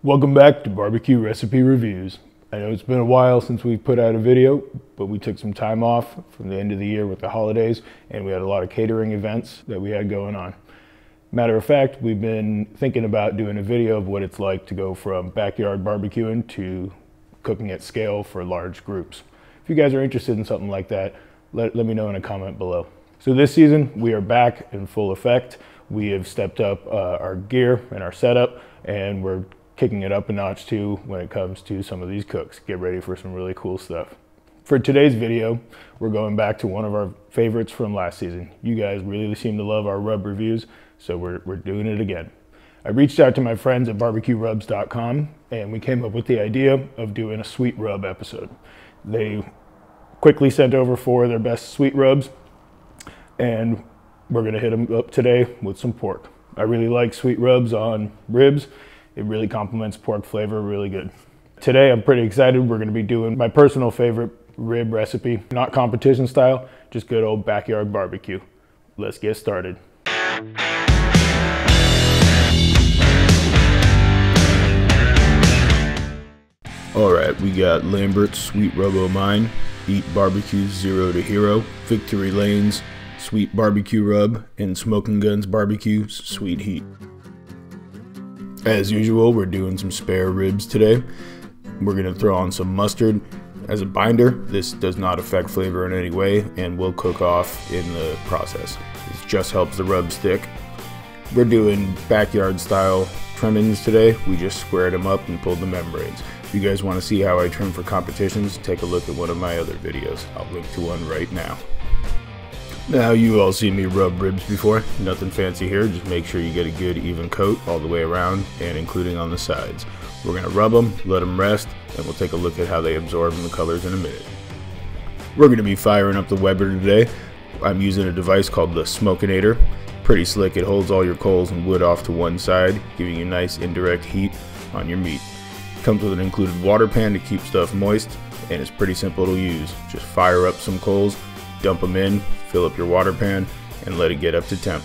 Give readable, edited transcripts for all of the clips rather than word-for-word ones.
Welcome back to Barbecue Recipe Reviews. I know it's been a while since we put out a video, but we took some time off from the end of the year with the holidays, and we had a lot of catering events that we had going on. Matter of fact, we've been thinking about doing a video of what it's like to go from backyard barbecuing to cooking at scale for large groups. If you guys are interested in something like that, let me know in a comment below. So this season, we are back in full effect. We have stepped up our gear and our setup, and we're kicking it up a notch too when it comes to some of these cooks. Get ready for some really cool stuff. For today's video, we're going back to one of our favorites from last season. You guys really seem to love our rub reviews, so we're doing it again. I reached out to my friends at barbecuerubs.com, and we came up with the idea of doing a sweet rub episode. They quickly sent over 4 of their best sweet rubs, and we're gonna hit them up today with some pork. I really like sweet rubs on ribs. It really complements pork flavor really good. Today, I'm pretty excited. We're gonna be doing my personal favorite rib recipe, not competition style, just good old backyard barbecue. Let's get started. All right, we got Lambert's Sweet Rub O' Mine, Eat Barbecue's Zero to Hero, Victory Lane's Sweet Barbecue Rub, and Smokin' Gun's Barbecue's Sweet Heat. As usual, we're doing some spare ribs today. We're gonna throw on some mustard as a binder. This does not affect flavor in any way and will cook off in the process. This just helps the rubs thick. We're doing backyard style trimmings today. We just squared them up and pulled the membranes. If you guys wanna see how I trim for competitions, take a look at one of my other videos. I'll link to one right now. Now, you all seen me rub ribs before. Nothing fancy here, just make sure you get a good even coat all the way around and including on the sides. We're gonna rub them, let them rest, and we'll take a look at how they absorb in the colors in a minute. We're gonna be firing up the Weber today. I'm using a device called the Smokinator. Pretty slick, it holds all your coals and wood off to one side, giving you nice indirect heat on your meat. Comes with an included water pan to keep stuff moist, and it's pretty simple to use. Just fire up some coals, dump them in, fill up your water pan, and let it get up to temp.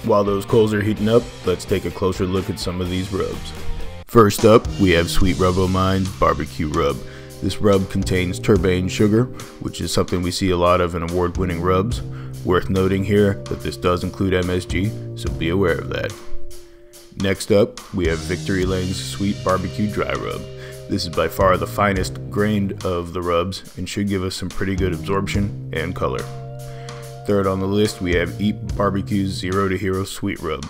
While those coals are heating up, let's take a closer look at some of these rubs. First up, we have Sweet Rub O' Mine's Barbecue Rub. This rub contains turbane sugar, which is something we see a lot of in award-winning rubs. Worth noting here that this does include MSG, so be aware of that. Next up, we have Victory Lane's Sweet Barbecue Dry Rub. This is by far the finest grained of the rubs and should give us some pretty good absorption and color. Third on the list, we have Eat Barbecue's Zero to Hero Sweet Rub.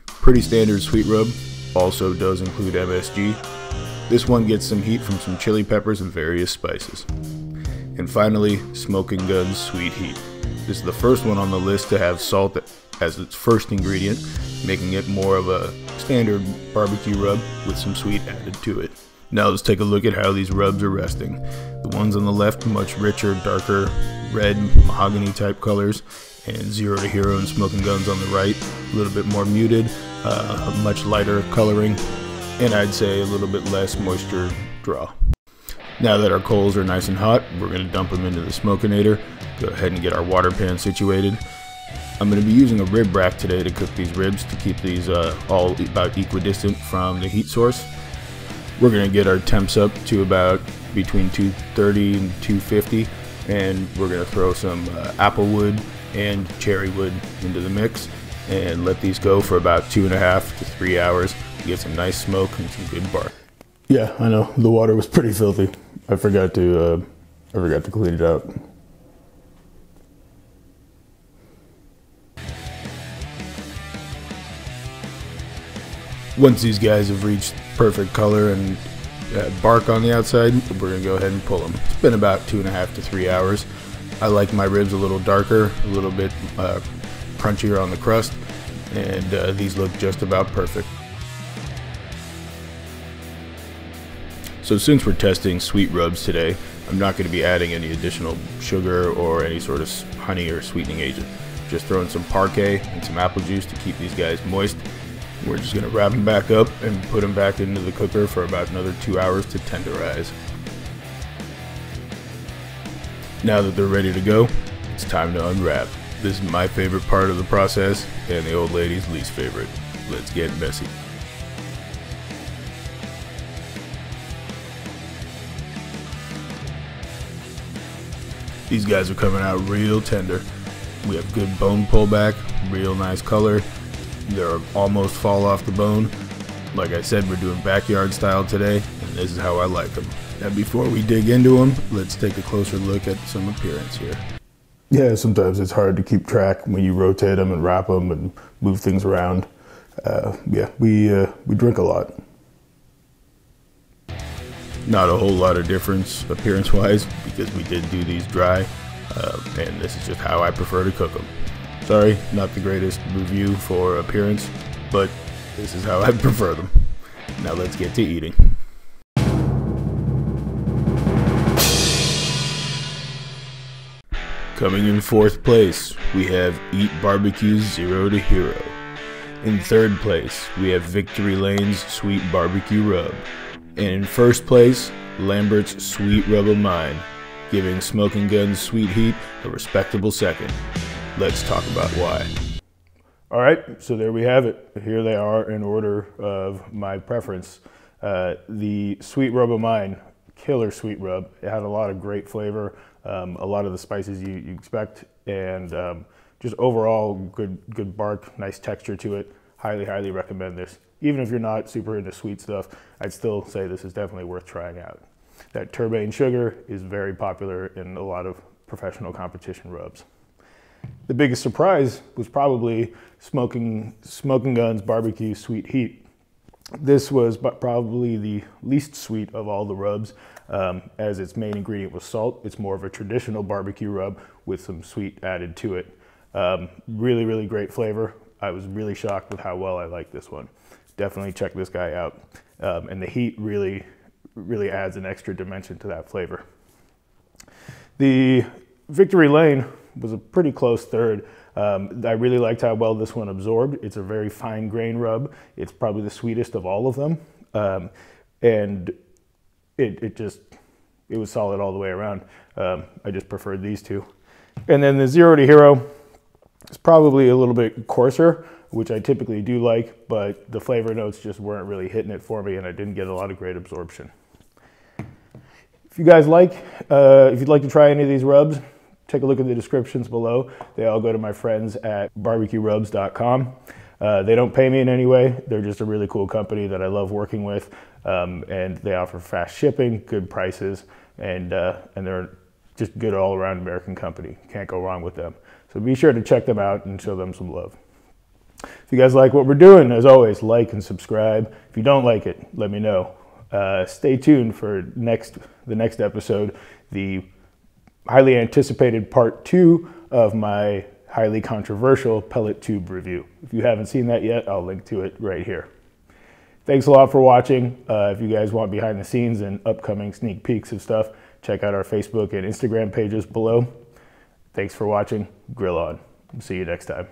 Pretty standard sweet rub, also does include MSG. This one gets some heat from some chili peppers and various spices. And finally, Smokin' Gun's Sweet Heat. This is the first one on the list to have salt as its first ingredient, making it more of a standard barbecue rub with some sweet added to it. Now let's take a look at how these rubs are resting. The ones on the left, much richer, darker, red, mahogany type colors, and Zero to Hero and Smokin' Guns on the right, a little bit more muted, a much lighter coloring, and I'd say a little bit less moisture draw. Now that our coals are nice and hot, we're going to dump them into the Smokinator. Go ahead and get our water pan situated. I'm going to be using a rib rack today to cook these ribs to keep these all about equidistant from the heat source. We're going to get our temps up to about between 230 and 250, and we're going to throw some apple wood and cherry wood into the mix and let these go for about 2.5 to 3 hours to get some nice smoke and some good bark. Yeah, I know the water was pretty filthy. I forgot to clean it out. Once these guys have reached perfect color and bark on the outside, we're gonna go ahead and pull them. It's been about 2.5 to 3 hours. I like my ribs a little darker, a little bit crunchier on the crust, and these look just about perfect. So since we're testing sweet rubs today, I'm not going to be adding any additional sugar or any sort of honey or sweetening agent. Just throwing some Parquet and some apple juice to keep these guys moist. We're just going to wrap them back up and put them back into the cooker for about another 2 hours to tenderize. Now that they're ready to go, it's time to unwrap. This is my favorite part of the process and the old lady's least favorite. Let's get messy. These guys are coming out real tender. We have good bone pullback, real nice color. They're almost fall off the bone. Like I said, we're doing backyard style today, and this is how I like them. Now before we dig into them, let's take a closer look at some appearance here. Yeah, sometimes it's hard to keep track when you rotate them and wrap them and move things around. We drink a lot. Not a whole lot of difference appearance-wise because we did do these dry, and this is just how I prefer to cook them. Sorry, not the greatest review for appearance, but this is how I prefer them. Now let's get to eating. Coming in fourth place, we have Eat Barbecue's Zero to Hero. In third place, we have Victory Lane's Sweet Barbecue Rub. And in first place, Lambert's Sweet Rub of Mine, giving Smokin' Gun's Sweet Heat a respectable second. Let's talk about why. All right, so there we have it. Here they are in order of my preference. The Sweet Rub of Mine, killer sweet rub. It had a lot of great flavor, a lot of the spices you expect, and just overall good bark, nice texture to it. Highly recommend this. Even if you're not super into sweet stuff, I'd still say this is definitely worth trying out. That turbane sugar is very popular in a lot of professional competition rubs. The biggest surprise was probably Smokin' Gun's Barbecue Sweet Heat. This was probably the least sweet of all the rubs, as its main ingredient was salt. It's more of a traditional barbecue rub with some sweet added to it. Really great flavor. I was really shocked with how well I liked this one. Definitely check this guy out. And the heat really adds an extra dimension to that flavor. The Victory Lane was a pretty close third. I really liked how well this one absorbed. It's a very fine grain rub. It's probably the sweetest of all of them. And it was solid all the way around. I just preferred these two. And then the Zero to Hero is probably a little bit coarser, which I typically do like, but the flavor notes just weren't really hitting it for me, and I didn't get a lot of great absorption. If you guys if you'd like to try any of these rubs, take a look at the descriptions below. They all go to my friends at barbecuerubs.com. They don't pay me in any way. They're just a really cool company that I love working with, and they offer fast shipping, good prices, and they're just good all-around American company. Can't go wrong with them. So be sure to check them out and show them some love. If you guys like what we're doing, as always, like and subscribe. If you don't like it, let me know. Stay tuned for the next episode, the highly anticipated part 2 of my highly controversial pellet tube review. If you haven't seen that yet, I'll link to it right here. Thanks a lot for watching. If you guys want behind the scenes and upcoming sneak peeks of stuff, check out our Facebook and Instagram pages below. Thanks for watching. Grill on. See you next time.